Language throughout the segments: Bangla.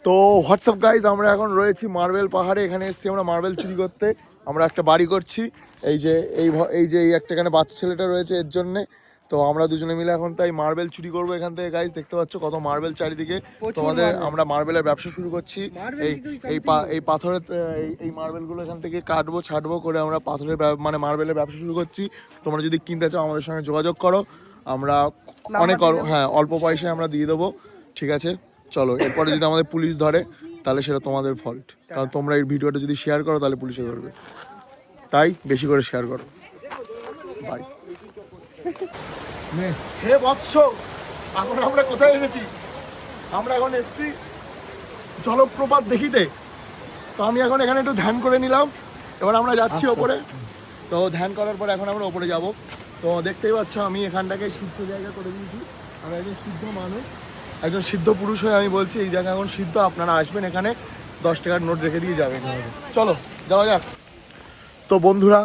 তো হোয়াটসঅ্যাপ গাইজ, আমরা এখন রয়েছি মার্বেল পাহাড়ে। এখানে এসেছি আমরা মার্বেল চুরি করতে। আমরা একটা বাড়ি করছি। এই যে এই একটা এখানে বাচ্চা ছেলেটা রয়েছে এর জন্যে। তো আমরা দুজনে মিলে এখন তাই মার্বেল চুরি করবো এখান থেকে। গাইজ দেখতে পাচ্ছ কত মার্বেল চারিদিকে। তোমাদের আমরা মার্বেলের ব্যবসা শুরু করছি। এই পাথরের এই মার্বেলগুলো এখান থেকে কাটবো ছাটবো করে আমরা পাথরের মানে মার্বেলের ব্যবসা শুরু করছি। তোমরা যদি কিনতে চাও আমাদের সঙ্গে যোগাযোগ করো, আমরা অনেক অল্প পয়সায় আমরা দিয়ে দেবো, ঠিক আছে? চলো, এরপরে যদি আমাদের পুলিশ ধরে তাহলে সেটা তোমাদের ফল্ট, কারণ তোমরা এই ভিডিওটা যদি শেয়ার করো তাহলে পুলিশে ধরবে, তাই বেশি করে শেয়ার করো। বাই। হে বৎস, এখন আমরা কোথায় এসেছি? আমরা এখন এসেছি জলপ্রপাত দেখিতে। তো আমি এখন এখানে একটু ধ্যান করে নিলাম, এবার আমরা যাচ্ছি ওপরে। তো ধ্যান করার পর এখন আমরা ওপরে যাব। তো দেখতেই পাচ্ছ আমি এখানটাকে সিদ্ধ জায়গা করে দিয়েছি। আমরা একজন সিদ্ধ মানুষ, একজন সিদ্ধ পুরুষ হয়ে আমি বলছি এই জায়গা এখন সিদ্ধ। আপনারা আসবেন এখানে, 10 টাকার নোট রেখে দিয়ে যাবেন। চলো যাওয়া যাক। তো বন্ধুরা,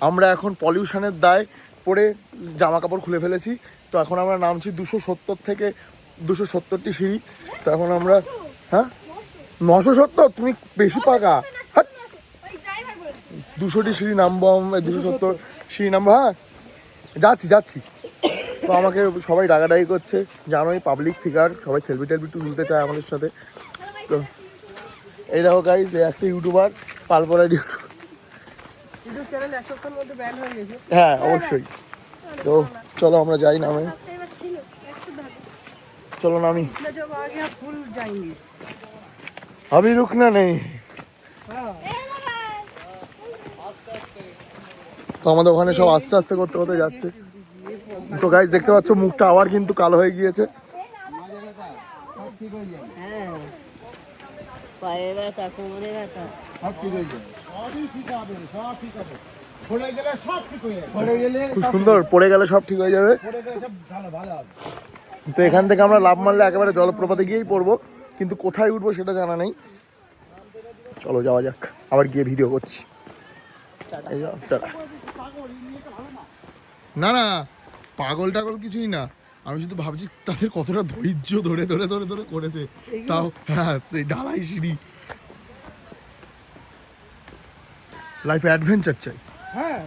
আমরা এখন পলিউশনের দায় পড়ে জামা কাপড় খুলে ফেলেছি। তো এখন আমরা নামছি 270 থেকে 270টি সিঁড়ি। তো এখন আমরা 970, তুমি বেশি পাকা। 200টি সিঁড়ি নামবো, 270 সিঁড়ি নামবো। হ্যাঁ, যাচ্ছি। তো আমাকে সবাই ডাকাডাকি করছে, জানোই পাবলিক ফিগার, সবাই সেলফি টেলফি তুলতে চায় আমাদের সাথে। তো এই দেখো গাইস, একটা ইউটিউবার, পালপড়ার ইউটিউব চ্যানেল 1 সপ্তাহের মধ্যে ব্যান হয়ে গেছে। হ্যাঁ অবশ্যই। তো চলো আমরা যাই নামে। চলো নামি। अभी रुकना नहीं। তো আমাদের ওখানে সব আস্তে আস্তে করতে করতে যাচ্ছে। তো গাইস দেখতে পাচ্ছ মুখটা আবার কিন্তু কালো হয়ে গিয়েছে। খুব সুন্দর, পড়ে গেলে সব ঠিক হয়ে যাবে। তো এখান থেকে আমরা লাফ মারলে একেবারে জলপ্রপাতে গিয়েই পড়বো, কিন্তু কোথায় উঠবো সেটা জানা নেই। চলো যাওয়া যাক, আবার গিয়ে ভিডিও করছি। না না, পাগল টাগল কিছুই না, আমি শুধু ভাবছি তাদের কতটা ধৈর্য ধরে ধরে ধরে ধরে করেছে। তাও হ্যাঁ, ঢালাই সিঁড়ি। লাইফে অ্যাডভেঞ্চার চাই। হ্যাঁ,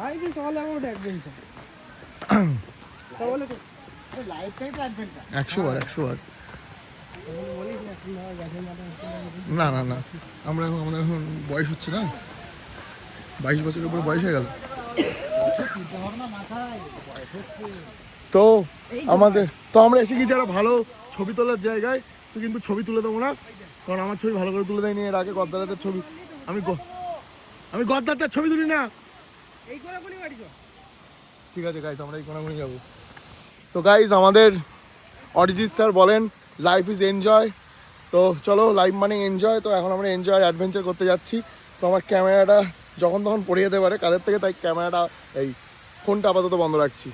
life is all about adventure. তাহলে লাইফটাই তো অ্যাডভেঞ্চার। 100 বার। না না না, আমরা এখন আমাদের এখন বয়স হচ্ছে না, 22 বছরের উপরে বয়স হয়ে গেল। তো আমরা এসে গেছি একটা ভালো ছবি তোলার জায়গায়। তো কিন্তু ছবি তুলে দেবো না, কারণ আমার ছবি ভালো করে তুলে দেয়নি এর আগে। গদ্দারের ছবি আমি গদ্দারটার ছবি তুলি না। ঠিক আছে গাইজ, আমরা এই কোনাগুনি যাবো। তো গাইজ, আমাদের অরিজিৎ স্যার বলেন লাইফ ইজ এনজয়। তো চলো, লাইফ মানে এনজয়। তো এখন আমরা এনজয় অ্যাডভেঞ্চার করতে যাচ্ছি। তো আমার ক্যামেরাটা যখন তখন পড়ে যেতে পারে কাদের থেকে, তাই ক্যামেরাটা ফোনটা আপাতত বন্ধ রাখছি।